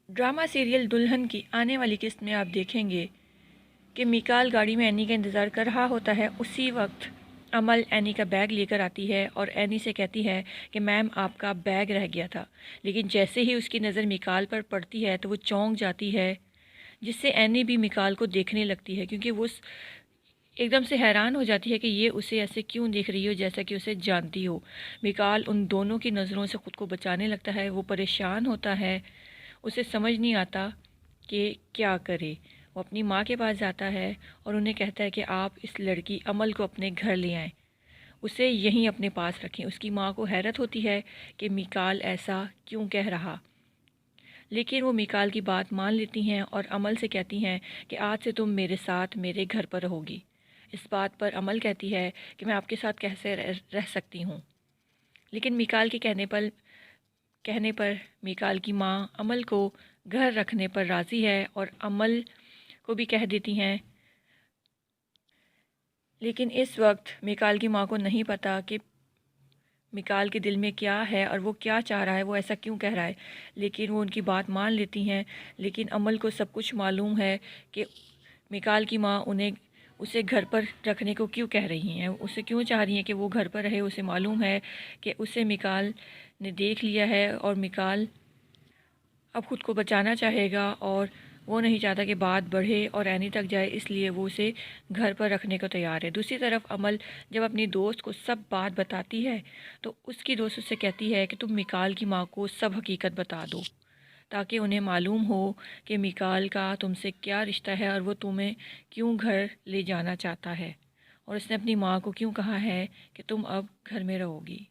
Drama serial दुल्हन की आने वाली किस्त में आप देखेंगे कि मिकाल गाड़ी में एनी का इंतज़ार कर रहा होता है। उसी वक्त अमल एनी का बैग लेकर आती है और एनी से कहती है कि मैम आपका बैग रह गया था। लेकिन जैसे ही उसकी नज़र मिकाल पर पड़ती है तो वो चौंक जाती है, जिससे एनी भी मिकाल को देखने लगती है क्योंकि वो एकदम से हैरान हो जाती है कि ये उसे ऐसे क्यों देख रही हो जैसा कि उसे जानती हो। मिकाल उन दोनों की नज़रों से ख़ुद को बचाने लगता है। वो परेशान होता है, उसे समझ नहीं आता कि क्या करे। वो अपनी माँ के पास जाता है और उन्हें कहता है कि आप इस लड़की अमल को अपने घर ले आएँ, उसे यहीं अपने पास रखें। उसकी माँ को हैरत होती है कि मिकाल ऐसा क्यों कह रहा, लेकिन वो मिकाल की बात मान लेती हैं और अमल से कहती हैं कि आज से तुम मेरे साथ मेरे घर पर रहोगी। इस बात पर अमल कहती है कि मैं आपके साथ कैसे रह सकती हूँ। लेकिन मिकाल के कहने पर मिकाल की माँ अमल को घर रखने पर राज़ी है और अमल को भी कह देती हैं। लेकिन इस वक्त मिकाल की माँ को नहीं पता कि मिकाल के दिल में क्या है और वो क्या चाह रहा है, वो ऐसा क्यों कह रहा है। लेकिन वो उनकी बात मान लेती हैं। लेकिन अमल को सब कुछ मालूम है कि मिकाल की माँ उसे घर पर रखने को क्यों कह रही हैं, उसे क्यों चाह रही हैं कि वो घर पर रहे। उसे मालूम है कि उसे मिकाल ने देख लिया है और मिकाल अब ख़ुद को बचाना चाहेगा और वो नहीं चाहता कि बात बढ़े और एनी तक जाए, इसलिए वो उसे घर पर रखने को तैयार है। दूसरी तरफ अमल जब अपनी दोस्त को सब बात बताती है तो उसकी दोस्त उससे कहती है कि तुम मिकाल की माँ को सब हकीकत बता दो, ताकि उन्हें मालूम हो कि मिकाल का तुमसे क्या रिश्ता है और वो तुम्हें क्यों घर ले जाना चाहता है और उसने अपनी माँ को क्यों कहा है कि तुम अब घर में रहोगी।